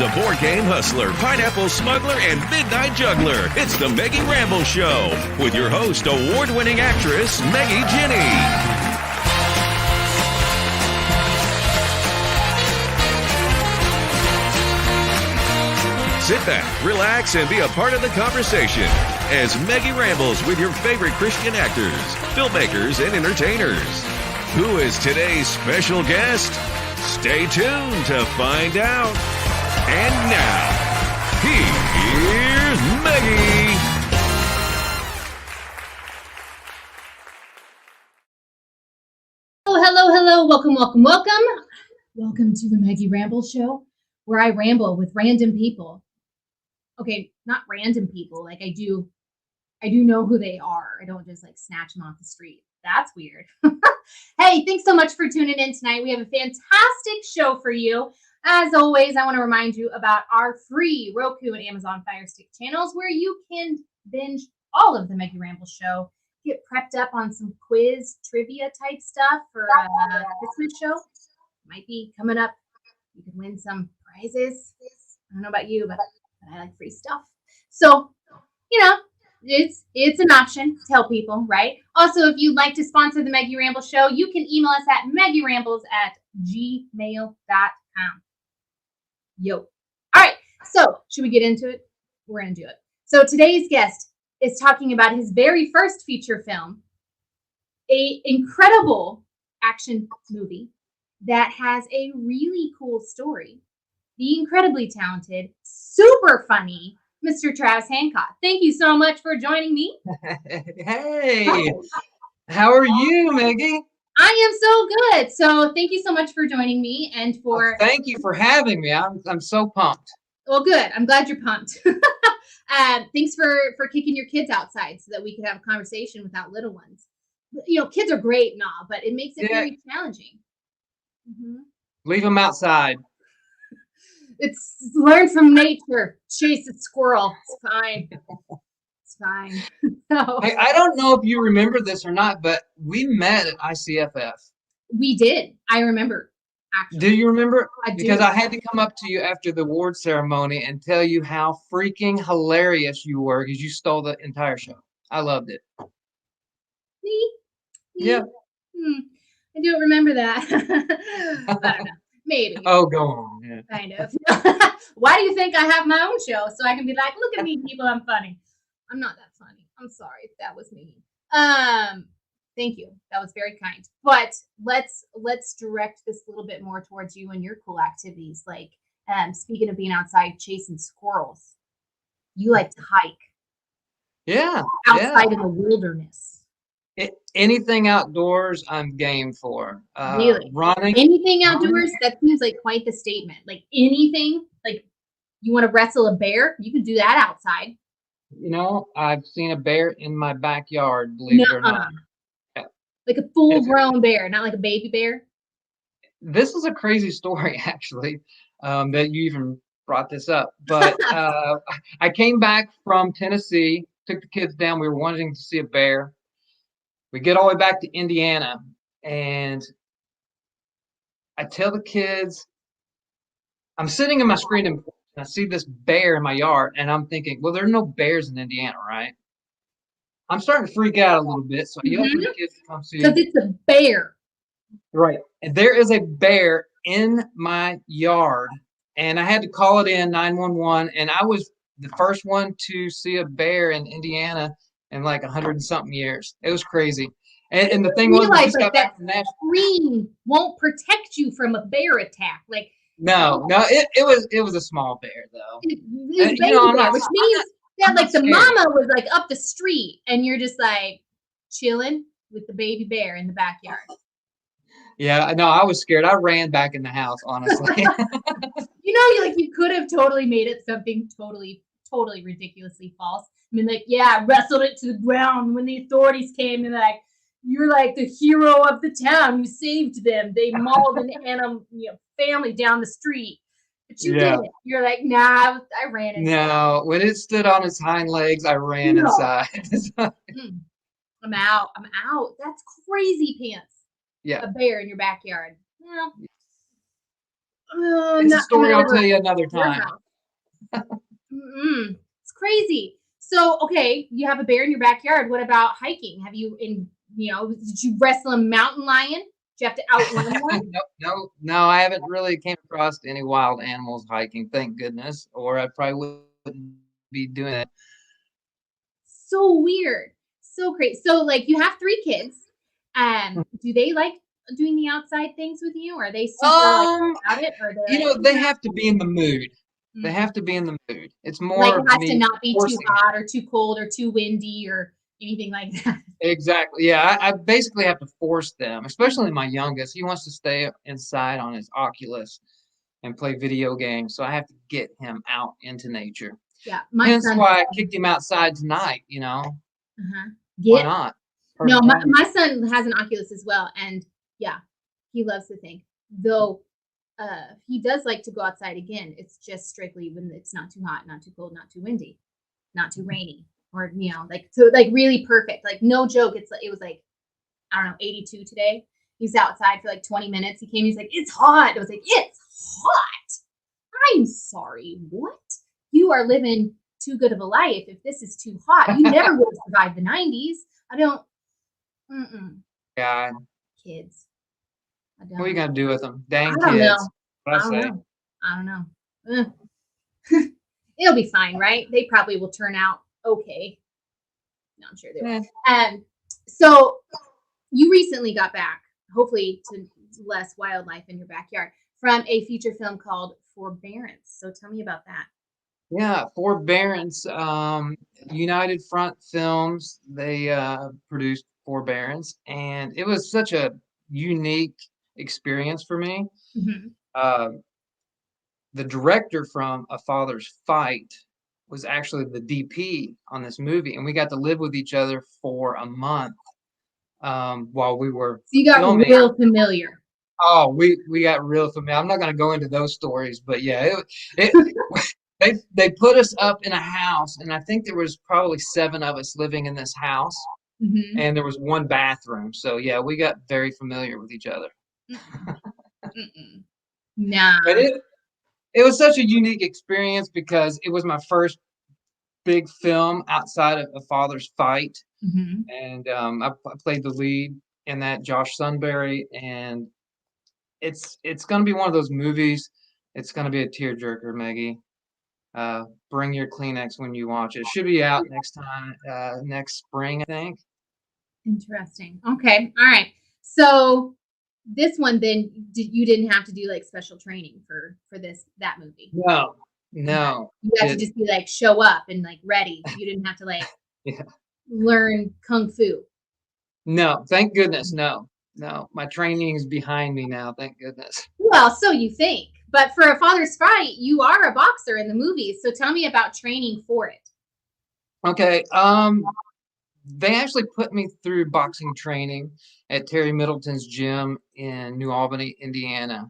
a board game hustler, pineapple smuggler, and midnight juggler. It's the Maggie Ramble Show with your host, award-winning actress, Maggie Jenny. Sit back, relax, and be a part of the conversation as Maggie rambles with your favorite Christian actors, filmmakers, and entertainers. Who is today's special guest? Stay tuned to find out. And now, here's Maggie. Hello. Welcome to the Maggie Ramble Show, where I ramble with random people. Okay, not random people. Like I do know who they are. I don't just like snatch them off the street. That's weird. Hey, thanks so much for tuning in tonight. We have a fantastic show for you. As always, I want to remind you about our free Roku and Amazon Fire Stick channels where you can binge all of the Maggie Ramble Show, get prepped up on some quiz trivia type stuff for Christmas show. Might be coming up. You can win some prizes. I don't know about you, but I like free stuff. So, it's an option to tell people, right? Also, if you'd like to sponsor the Maggie Ramble Show, you can email us at maggierambles@gmail.com. Yo. All right. So, should we get into it? We're going to do it. So, today's guest is talking about his very first feature film, an incredible action movie that has a really cool story. The incredibly talented, super funny Mr. Travis Hancock. Thank you so much for joining me. Hey, how are you, Maggie? I am so good. So thank you so much for joining me and for... Thank you for having me. I'm so pumped. Well, good. I'm glad you're pumped. Thanks for kicking your kids outside so that we could have a conversation without little ones. Kids are great and all, but it makes it very challenging. Mm-hmm. Leave them outside. It's learn from nature. Chase a squirrel. It's fine. It's fine. So, Hey, I don't know if you remember this or not, but we met at ICFF. We did. I remember. Actually. Do you remember? I do. Because I had to come up to you after the award ceremony and tell you how freaking hilarious you were because you stole the entire show. I loved it. Me? Yeah. I don't remember that. I don't know. Maybe. Oh, go on. Yeah. Kind of. Why do you think I have my own show? So I can be like, look at me, people, I'm funny. I'm not that funny. I'm sorry if that was me. Thank you. That was very kind. But let's direct this a little bit more towards you and your cool activities. Like, speaking of being outside chasing squirrels, you like to hike. Yeah. Outside in the wilderness. Anything outdoors, I'm game for. Really? Running. Anything outdoors? That seems like quite the statement. Like anything, like you want to wrestle a bear, you can do that outside. I've seen a bear in my backyard, believe it or not. Yeah. Like a full-grown bear, not like a baby bear. This is a crazy story, actually, that you even brought this up. But I came back from Tennessee, took the kids down. We were wanting to see a bear. We get all the way back to Indiana, and I tell the kids, I'm sitting in my screen and I see this bear in my yard, and I'm thinking, well, there are no bears in Indiana, right? I'm starting to freak out a little bit, so I yell for the kids to come see. Because it's a bear. Right. And there is a bear in my yard, and I had to call it in 911, and I was the first one to see a bear in Indiana in like 100 and something years. It was crazy. And the thing was, we just got back from Nashville. Screen won't protect you from a bear attack. Like no, it was a small bear though. It was baby bear, which means the mama was like up the street, and you're just like chilling with the baby bear in the backyard. Yeah, no, I was scared. I ran back in the house, honestly. You could have totally made it something totally ridiculously false. I mean, I wrestled it to the ground when the authorities came, and you're like the hero of the town. You saved them. They mauled an animal, family down the street. But you didn't. You're like, nah, I ran inside. No, when it stood on its hind legs, I ran inside. I'm out. That's crazy pants. Yeah. A bear in your backyard. Well, It's a not coming story I'll over tell you another your time. house. It's crazy. So, okay, you have a bear in your backyard. What about hiking? Have you did you wrestle a mountain lion? Did you have to outrun one? No, I haven't really came across any wild animals hiking, thank goodness, or I probably wouldn't be doing that. So weird. So crazy. So, like, you have 3 kids. Do they like doing the outside things with you? Are they super, like, Um, about it? Or they're like, they have to be in the mood. They mm, have to be in the mood. It's like, more it of has to me not be too forcing it. hot or too cold or too windy or anything like that? Exactly. Yeah, I basically have to force them, especially my youngest. He wants to stay inside on his Oculus and play video games, so I have to get him out into nature. Yeah, my Hence son. why I kicked him outside tonight, Uh-huh. Why Get not? No, Perfect timing. my son has an Oculus as well, and yeah, he loves the thing. Though he does like to go outside again. It's just strictly when it's not too hot, not too cold, not too windy, not too rainy, or like so like really perfect. Like no joke, it was like I don't know 82 today. He's outside for like 20 minutes. He came. He's like, it's hot. I was like, it's hot. I'm sorry. What? You are living too good of a life if this is too hot. You never would have survived the 90s. I don't. Mm-mm. God, Kids. I what are you don't. gonna do with them? I Dang don't kids. know. What I I don't say. know. I don't know. It'll be fine, right? They probably will turn out okay. No, I'm sure they will. Eh. So you recently got back, hopefully to less wildlife in your backyard, from a feature film called Forbearance. So tell me about that. Yeah, Forbearance, United Front Films, they produced Forbearance, and it was such a unique experience for me. Mhm. Uh, the director from A Father's Fight was actually the DP on this movie, and we got to live with each other for a month while we were So you got filming. real familiar. Oh, we got real familiar. I'm not going to go into those stories, but yeah, it they put us up in a house, and I think there was probably 7 of us living in this house, Mhm. and there was one bathroom. So yeah, we got very familiar with each other. Mm-mm. Mm-mm. Nah. But it was such a unique experience because it was my first big film outside of A Father's Fight, Mhm. and I played the lead in that, Josh Sunbury, and it's going to be one of those movies. It's going to be a tearjerker, Maggie. Bring your Kleenex when you watch it. It should be out next spring, I think. Interesting. Okay. All right. So this one then you didn't have to do like special training for that movie. No, Okay. no, You had to didn't. just be like show up and like ready. You didn't have to like Yeah. learn kung fu. No, thank goodness. No, no. My training is behind me now. Thank goodness. Well, so you think. But for A Father's Fight, you are a boxer in the movie. So tell me about training for it. Okay. They actually put me through boxing training at Terry Middleton's gym in New Albany, Indiana.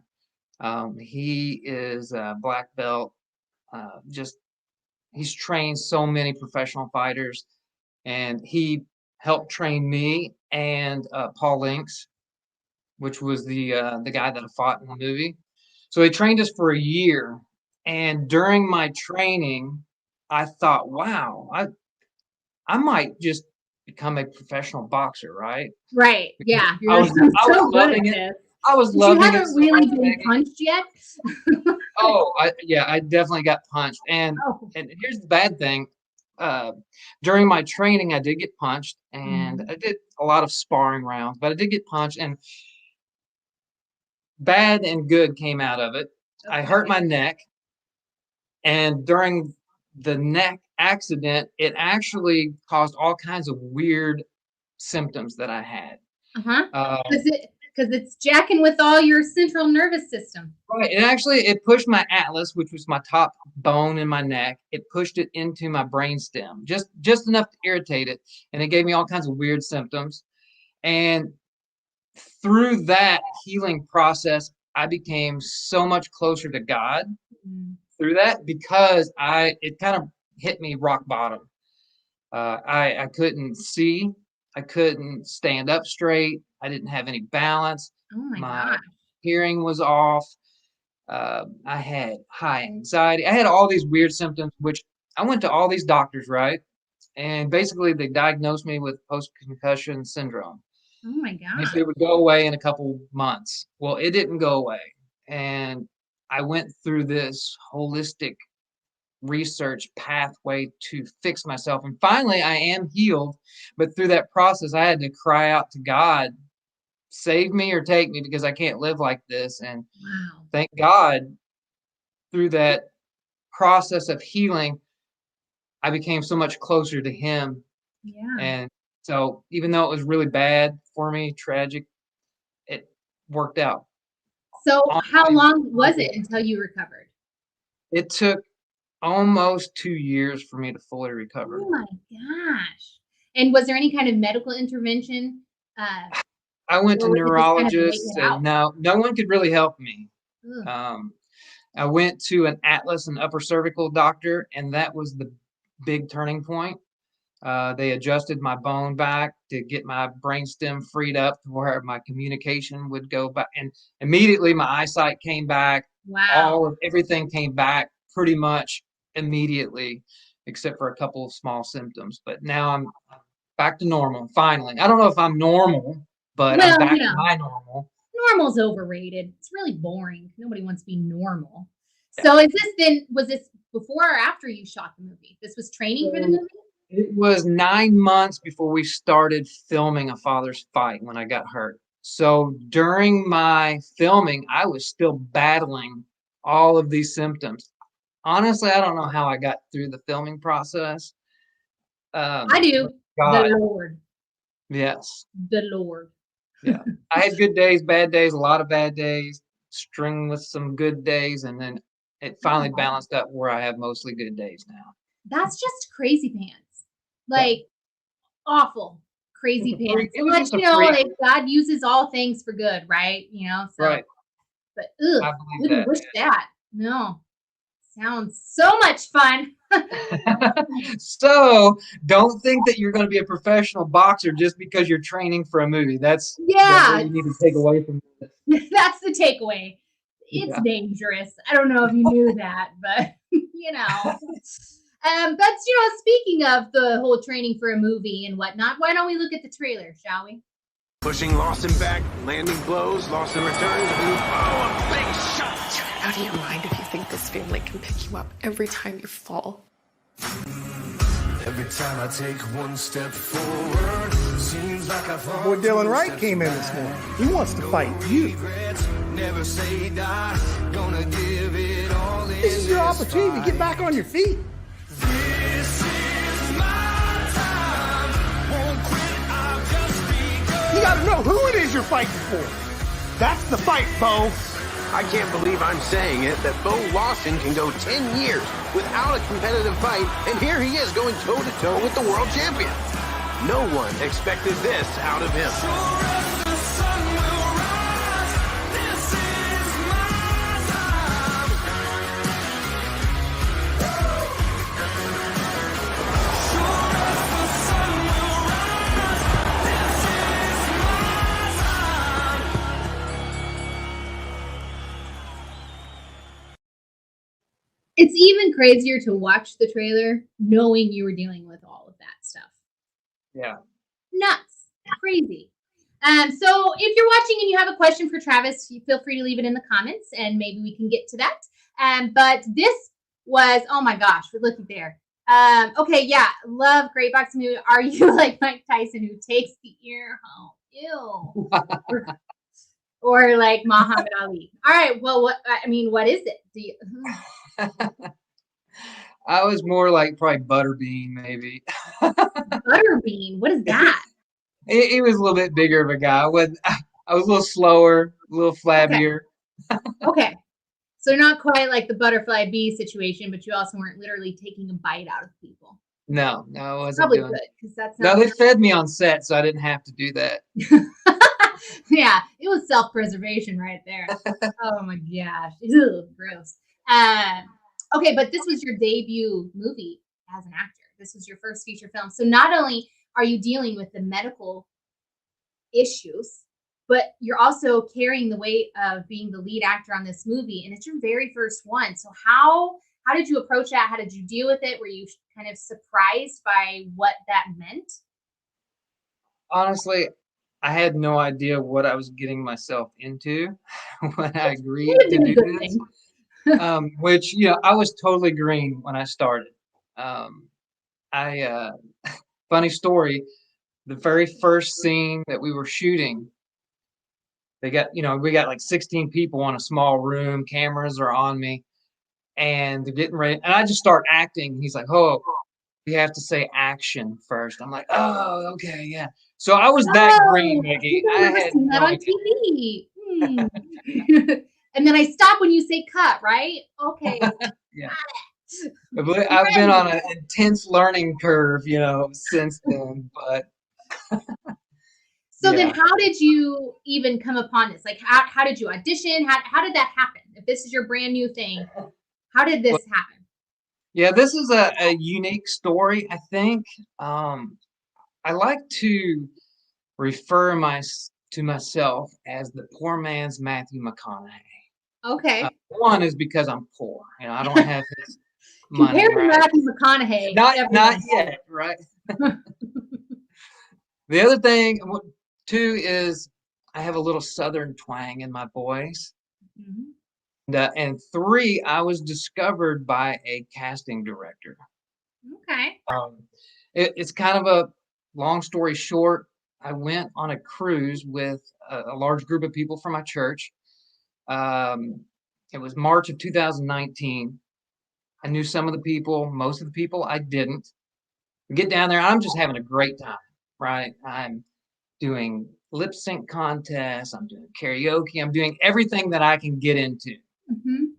He is a black belt. Just he's trained so many professional fighters, and he helped train me and Paul Links, which was the guy that I fought in the movie. So he trained us for a year, and during my training, I thought, wow, I might just become a professional boxer, right? Right. Because Yeah. You're like, I'm I was so good at loving it. this. I was But you loving it haven't so really much, been Maggie. punched yet. Oh, yeah, I definitely got punched. And Oh. and here's the bad thing. Uh, During my training, I did get punched, and Mhm. I did a lot of sparring rounds, but I did get punched, and bad and good came out of it. I hurt Okay. my neck, and during the neck accident, it actually caused all kinds of weird symptoms that I had. Uh-huh. Um, Because it's jacking with all your central nervous system. Right. It pushed my atlas, which was my top bone in my neck. It pushed it into my brainstem, just enough to irritate it, and it gave me all kinds of weird symptoms. And through that healing process, I became so much closer to God Mm. through that because it kind of hit me rock bottom. I couldn't see, I couldn't stand up straight, I didn't have any balance, Oh my my god. hearing was off. I had high anxiety. I had all these weird symptoms, which I went to all these doctors, right? And basically, they diagnosed me with post-concussion syndrome. Oh my They God. said it would go away in a couple months. Well, it didn't go away. And I went through this holistic research pathway to fix myself. And finally, I am healed. But through that process, I had to cry out to God, save me or take me because I can't live like this. And Wow. thank God through that process of healing, I became so much closer to Him. Yeah. And so even though it was really bad for me, tragic, it worked out. So how Honestly, long was it until you recovered? it took almost 2 years for me to fully recover. Oh my gosh. And was there any kind of medical intervention? Uh, I went to or was it just kind of waiting neurologists it and out? no one could really help me. Ugh. Um, I went to an Atlas and upper cervical doctor, and that was the big turning point. They adjusted my bone back to get my brainstem freed up to where my communication would go back, and immediately my eyesight came back. Wow. All of everything came back pretty much immediately, except for a couple of small symptoms. But now I'm back to normal. Finally, I don't know if I'm normal, but I'm Well, back to my normal. normal's overrated. It's really boring. Nobody wants to be normal. Yeah. So was this before or after you shot the movie? This was training for the movie? It was 9 months before we started filming A Father's Fight when I got hurt. So during my filming, I was still battling all of these symptoms. Honestly, I don't know how I got through the filming process. I do. God, The Lord. yes. The Lord. Yeah. I had good days, bad days, a lot of bad days, string with some good days, and then it finally balanced up where I have mostly good days now. That's just crazy pants. Yeah. Like awful crazy It was a freak- pants. it was But just a freak. like God uses all things for good, right? So Right. but I ugh, believe wouldn't that. wish that. No. Sounds so much fun. So don't think that you're going to be a professional boxer just because you're training for a movie. That's Yeah, what you need to take away from this. that's the takeaway. It's Yeah. dangerous. I don't know if you knew that, but that's speaking of the whole training for a movie and whatnot, why don't we look at the trailer, shall we? Pushing Lawson back, landing blows, Lawson returns, and a big shot! You're out of your mind if you think this family can pick you up every time you fall. Every time I take one step forward, seems like I fall. Boy, Dylan Wright came in this morning. He wants to fight you. Never say die, gonna give it all. This is your opportunity to get back on your feet. This is my time. Won't quit, I've just begun. You gotta know who it is you're fighting for. That's the fight, Bo. I can't believe I'm saying it, that Bo Lawson can go 10 years without a competitive fight, and here he is going toe-to-toe with the world champion. No one expected this out of him. Sure as the sun will rise, this is my time. Sure as the sun will rise, this is my time. It's even crazier to watch the trailer knowing you were dealing with all of that stuff. Yeah. Nuts. Crazy. So if you're watching and you have a question for Travis, you feel free to leave it in the comments and maybe we can get to that. But this was, oh my gosh, look at there. Okay, yeah, love great boxing movie. Are you like Mike Tyson who takes the ear home? Ew. or like Muhammad Ali. All right, well, what is it? Do you I was more like probably Butterbean, maybe. Butterbean? What is that? He was a little bit bigger of a guy. I was a little slower, a little flabbier. Okay. So not quite like the butterfly bee situation, but you also weren't literally taking a bite out of people. No, I wasn't Probably doing good because that's No, not. they fed me on set, so I didn't have to do that. Yeah, it was self-preservation right there. Oh my gosh, ew, gross. Okay, but this was your debut movie as an actor. This was your first feature film. So not only are you dealing with the medical issues but you're also carrying the weight of being the lead actor on this movie, and it's your very first one. So how did you approach that? How did you deal with it? Were you kind of surprised by what that meant? Honestly, I had no idea what I was getting myself into when I Would agreed have to been a do good this. thing. Which, I was totally green when I started. Um, I funny story, the very first scene that we were shooting, we got like 16 people in a small room, cameras are on me, and they're getting ready, and I just start acting. He's like, "Oh, you have to say action first." I'm like, "Oh, okay, yeah." So I was that green, Oh, I Mickey. think I I remember had seeing that no on idea. TV. And then I stop when you say cut, right? Okay. Yeah. Got it. I've been Ready. on an intense learning curve, since then. But So then yeah, how did you even come upon this? Like how did you audition? How did that happen? If this is your brand new thing, how did well, this happen? yeah, this is a unique story, I think. Um, I like to refer to myself as the poor man's Matthew McConaughey. Okay. One is because I'm poor. I don't have his money, Compared to right? Matthew McConaughey, Not everyone. yet, right? The other thing, two, is I have a little Southern twang in my voice. Mhm. And three, I was discovered by a casting director. Okay. Um, it's kind of a long story short. I went on a cruise with a large group of people from my church. Um, it was March of 2019. I knew some of the people, most of the people I didn't. We get down there, I'm just having a great time, right? I'm doing lip sync contests, I'm doing karaoke, I'm doing everything that I can get into. Mhm.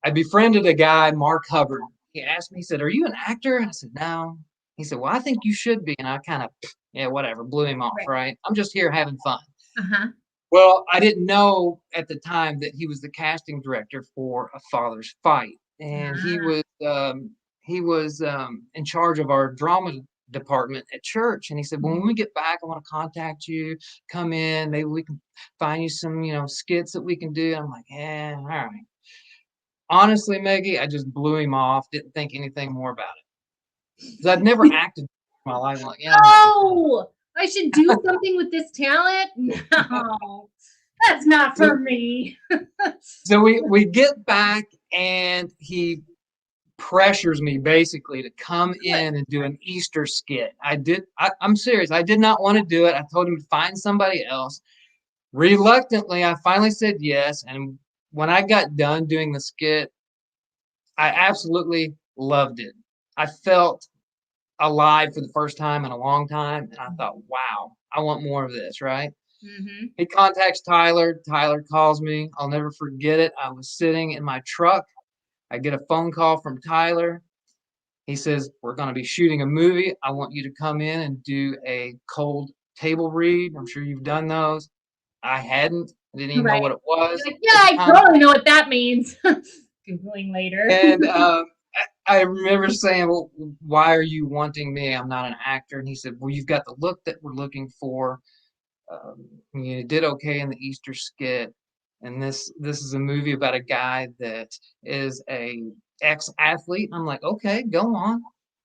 I befriended a guy, Mark Hubbard. He asked me, he said, "Are you an actor?" I said, "No." He said, "Well, I think you should be." And I kind of, yeah, whatever, blew him off, Right. right? I'm just here having fun. Uh-huh. Well, I didn't know at the time that he was the casting director for A Father's Fight. And Ah, he was in charge of our drama department at church. And he said, "Well, when mhm. we get back, I want to contact you, come in, maybe we can find you some, skits that we can do." I'm like, "Yeah, all right." Honestly, Maggie, I just blew him off, didn't think anything more about it. Because I'd never acted in my life. I'm like, yeah, I'm not doing No! I should do something with this talent? No. That's not it. for me. So we get back and he pressures me basically to come Good. in and do an Easter skit. I'm serious. I did not want to do it. I told him to find somebody else. Reluctantly, I finally said yes. And when I got done doing the skit, I absolutely loved it. I felt alive for the first time in a long time. And I thought, wow, I want more of this, right? Mhm. He contacts Tyler. Tyler calls me. I'll never forget it. I was sitting in my truck. I get a phone call from Tyler. He says, "We're going to be shooting a movie. I want you to come in and do a cold table read." I'm sure you've done those. I hadn't. I didn't even know Right. what it You're was like, "Yeah, at the I time. totally know what that means." Googling later. And I remember saying, "Well, why are you wanting me? I'm not an actor." And he said, "Well, you've got the look that we're looking for. You did okay in the Easter skit, and this is a movie about a guy that is a ex-athlete." I'm like, "Okay, go on."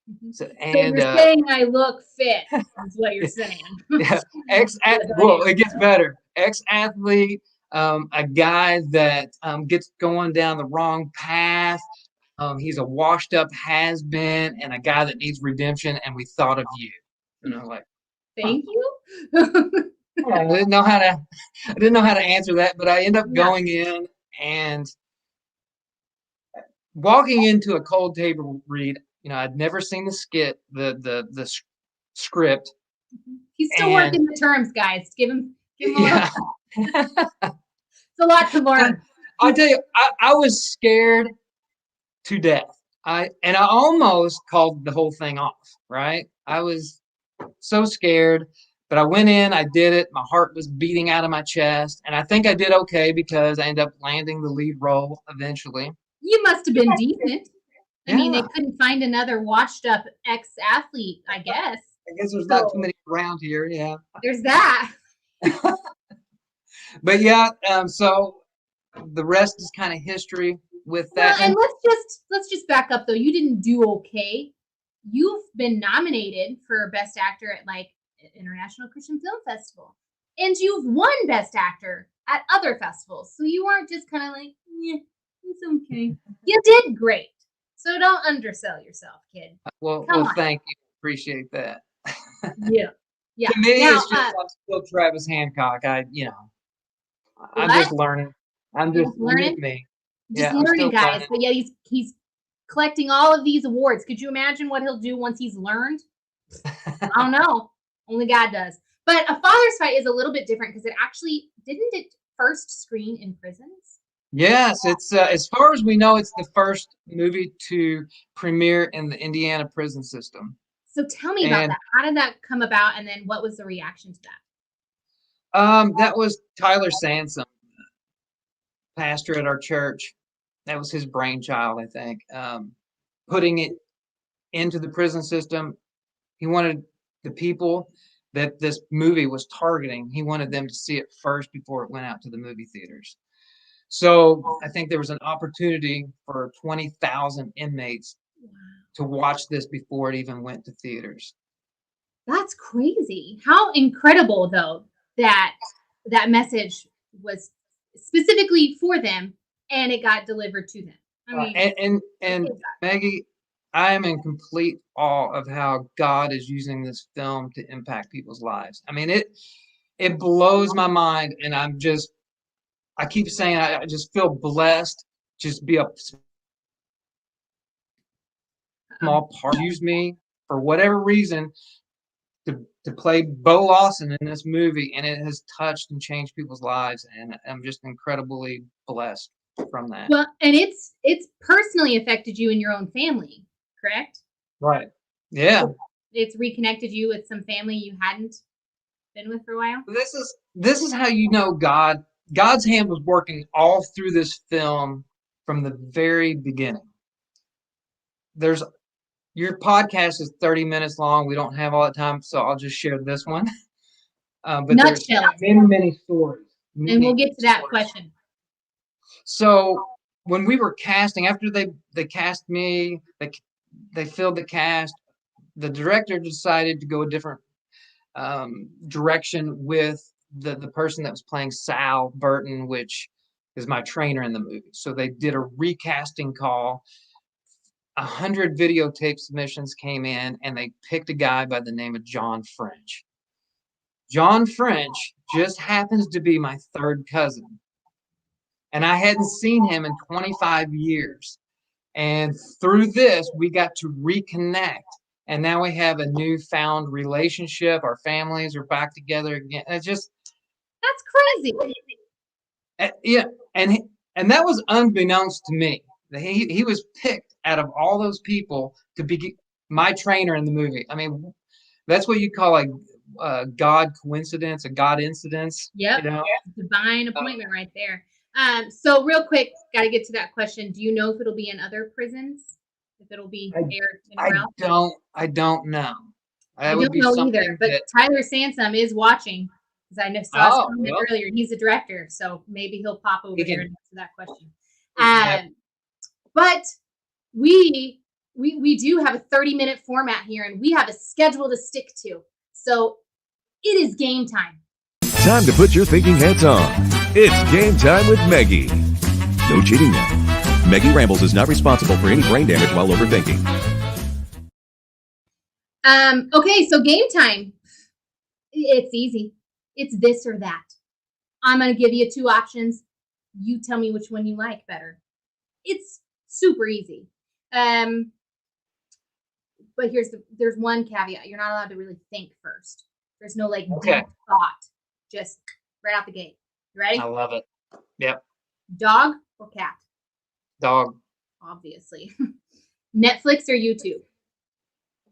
Mhm. So, So and you're saying I look fit, is what you're yeah, saying. yeah, Yes, I well, am. it gets better. Ex-athlete, a guy that gets going down the wrong path. He's a washed-up has-been, and a guy that needs redemption. And we thought of you. And I'm like, huh. Thank you. Yeah, I didn't know how to answer that, but I end up Yeah. going in and walking into a cold table read. I'd never seen the skit, the script, He's still and working the terms, guys. Give him a little. yeah. It's a lot to And learn. I tell you, I was scared to death. I almost called the whole thing off, right? I was so scared, but I went in, I did it. My heart was beating out of my chest, and I think I did okay because I ended up landing the lead role eventually. You must have been decent. I mean, they Yeah, couldn't find another washed up ex-athlete, I guess. I guess there's not too So many around here. Yeah. there's that. But yeah, so the rest is kind of history with Well, that. and let's just back up though. You didn't do okay. You've been nominated for Best Actor at like International Christian Film Festival, and you've won Best Actor at other festivals. So you weren't just kind of like, yeah, it's okay. You did great. So don't undersell yourself, kid. Well, Come on. thank you. Appreciate that. Yeah. Yeah. To me, Now, it's just I'm still Travis Hancock. I'm what? just learning. I'm You're just learning? me. Just Yeah, I'm learning, still guys. learning. But yet he's collecting all of these awards. Could you imagine what he'll do once he's learned? I don't know. Only God does. But A Father's Fight is a little bit different because it actually didn't it first screen in prisons? Yes, it's as far as we know, it's the first movie to premiere in the Indiana prison system. So tell me about And that. How did that come about? And then what was the reaction to that? that was Tyler Sansom, pastor at our church. That was his brainchild, I think. Putting it into the prison system. He wanted the people that this movie was targeting, he wanted them to see it first before it went out to the movie theaters. So I think there was an opportunity for 20,000 inmates to watch this before it even went to theaters. That's crazy. How incredible though that that message was specifically for them and it got delivered to them. I mean, And Maggie, I am in complete awe of how God is using this film to impact people's lives. I mean, it blows my mind, and I keep saying I just feel blessed. Just be a small part. Use me for whatever reason to play Bo Lawson in this movie, and it has touched and changed people's lives, and I'm just incredibly blessed from that. well, and it's personally affected you and your own family, correct? Right. Yeah. It's reconnected you with some family you hadn't been with for a while. This is how you know God's hand was working all through this film from the very beginning. There's your podcast is 30 minutes long. We don't have all the time, so I'll just share this one. But there's Nutshell. many stories. And we'll get to that stories. question. So when we were casting, after they cast me, they filled the cast. The director decided to go a different direction with the person that was playing Sal Burton, which is my trainer in the movie. So they did a recasting call. 100 videotape submissions came in, and they picked a guy by the name of John French. John French just happens to be my third cousin, and I hadn't seen him in 25 years. And through this, we got to reconnect. And now we have a newfound relationship. Our families are back together again. It's just That's crazy. yeah, and that was unbeknownst to me. He was picked out of all those people to be my trainer in the movie. I mean, that's what you call a God coincidence, a God incidence. Yep. You know? Divine appointment right there. So real quick, got to get to that question. Do you know if it'll be in other prisons? If it'll be aired anywhere else? I don't know. I don't know either. But Tyler Sansom is watching because I saw his comment earlier. He's a director, so maybe he'll pop over there and answer that question. But we do have a 30-minute format here, and we have a schedule to stick to. So it is game time. Time to put your thinking hats on. It's game time with Maggie. No cheating now. Maggie Rambles is not responsible for any brain damage while overthinking. Okay, so game time. It's easy. It's this or that. I'm going to give you two options. You tell me which one you like better. It's super easy. But there's one caveat. You're not allowed to really think first. There's no deep thought. Just right out the gate. You ready? I love it. Yep. Dog or cat? Dog. Obviously. Netflix or YouTube?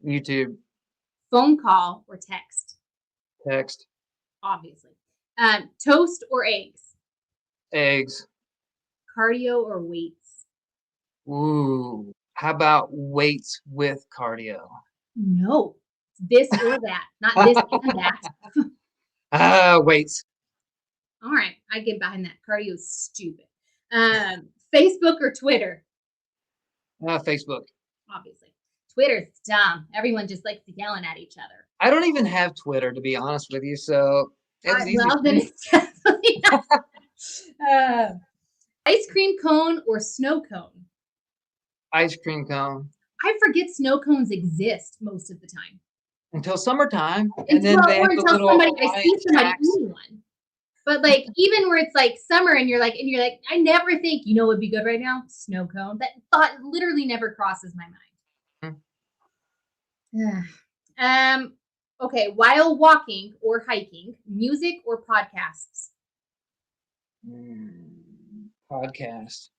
YouTube. Phone call or text? Text. Obviously. Toast or eggs? Eggs. Cardio or weights? Ooh. How about weights with cardio? No. This or that. Not this and that. Weights. All right, I get behind that. Cardio is stupid. Facebook or Twitter? Facebook. Obviously. Twitter's dumb. Everyone just likes to yelling at each other. I don't even have Twitter, to be honest with you. So it's easy. Well, then it's definitely not. Ice cream cone or snow cone? Ice cream cone I forget snow cones exist most of the time. until summertime, and then they have the until little somebody I Hawaiian see somebody shacks. eating one. But like even where it's like summer and you're like, I never think, what would be good right now? Snow cone. That thought literally never crosses my mind. Okay, while walking or hiking, music or podcasts? Podcast.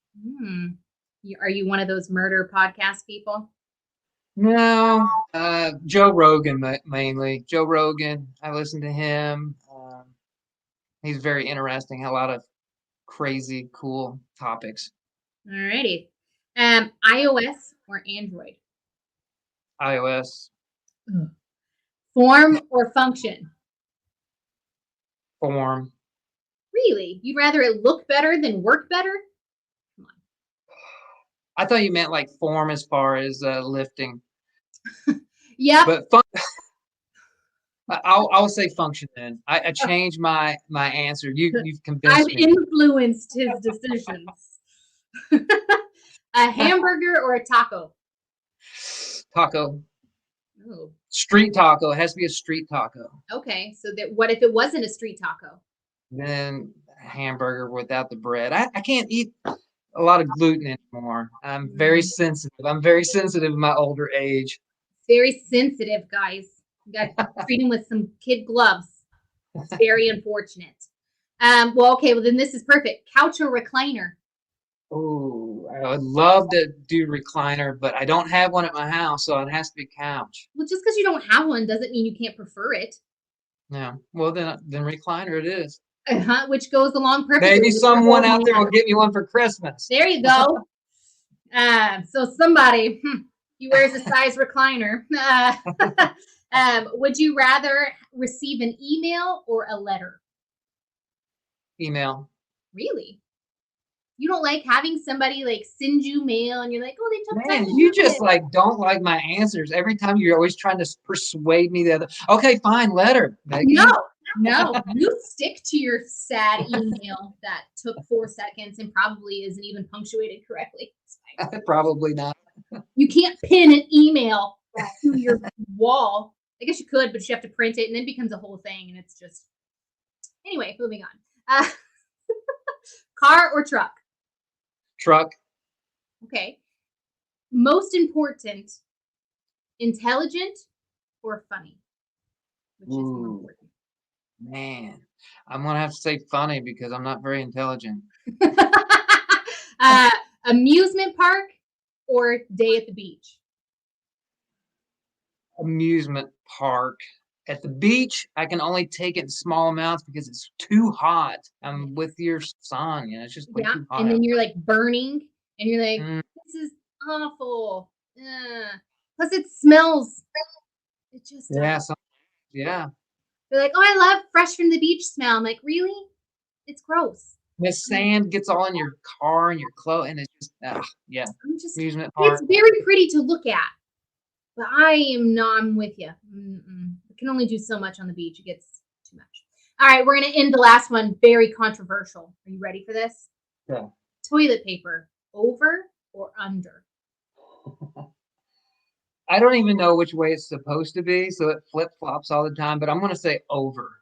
Are you one of those murder podcast people? No, Joe Rogan mainly. Joe Rogan. I listen to him. He's very interesting. A lot of crazy, cool topics. Alrighty. iOS or Android? iOS. Form or function? Form. Really? You'd rather it look better than work better? Come on. I thought you meant like form as far as lifting. Yep. But I'll say function then. I changed my answer. You've convinced I've me. influenced his decisions. A hamburger or a taco? Taco. Oh, Street taco. It has to be a street taco. okay. So what if it wasn't a street taco? Then hamburger without the bread. I can't eat a lot of gluten anymore. I'm very sensitive. I'm very sensitive in my older age. Very sensitive, guys. You got to treat him with some kid gloves. It's very unfortunate. Well, then this is perfect. Couch or recliner? Oh, I would love to do recliner, but I don't have one at my house, so it has to be couch. Well, just because you don't have one doesn't mean you can't prefer it. Yeah. Well, then recliner it is. Which goes along perfectly. Maybe with someone your out there will get me one for Christmas. There you go. So somebody, he wears a size recliner. Would you rather receive an email or a letter? Email. Really? You don't like having somebody like send you mail and you're like, oh, they took time Man, to you do just it. like don't like my answers. Every time you're always trying to persuade me the other. Okay, fine, letter. Maggie. No, you stick to your sad email that took 4 seconds and probably isn't even punctuated correctly. It's fine. Probably not. You can't pin an email to your wall. I guess you could, but you have to print it and then it becomes a whole thing and it's just anyway, moving on. Car or truck? Truck. Okay. Most important, intelligent or funny? Which is more Ooh. important. Man, I'm gonna have to say funny because I'm not very intelligent. Amusement park or day at the beach? Amusement park. At the beach, I can only take it in small amounts because it's too hot. I'm with your son, it's just way too hot. And then you're like burning and you're like, Mm. this is awful. Plus it smells. It just Yeah, does. yeah. They're like, oh, I love fresh from the beach smell. I'm like, really? It's gross. The sand gets all in your car and your clothes, and it's just yeah. Amusement park. It's very pretty to look at, but I'm with you. I can only do so much on the beach. It gets too much. All right, we're going to end the last one. Very controversial. Are you ready for this? Yeah. Toilet paper, over or under? I don't even know which way it's supposed to be, so it flip-flops all the time, but I'm going to say over.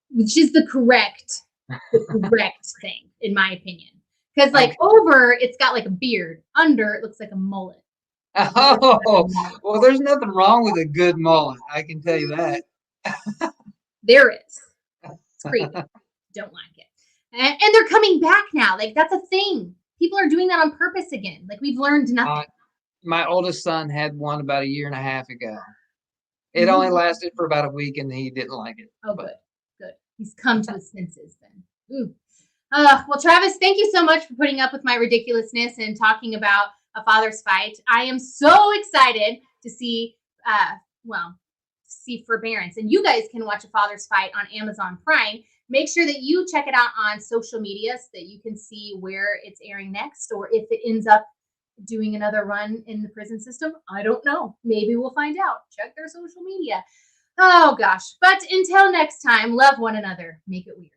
Which is the correct thing, in my opinion. Because like over, it's got like a beard. Under, it looks like a mullet. Oh, well, there's nothing wrong with a good mullet. I can tell you that. There is. It's creepy. Don't like it. And they're coming back now. Like that's a thing. People are doing that on purpose again. Like we've learned nothing. My oldest son had one about 1.5 years ago. It only lasted for about a week, and he didn't like it. Oh, good. He's come to his senses then. Ooh. Well, Travis, thank you so much for putting up with my ridiculousness and talking about a father's fight. I am so excited to see, see Forbearance. And you guys can watch A Father's Fight on Amazon Prime. make sure that you check it out on social media so that you can see where it's airing next, or if it ends up doing another run in the prison system. I don't know. Maybe we'll find out. Check their social media. Oh gosh. But until next time, love one another. Make it weird.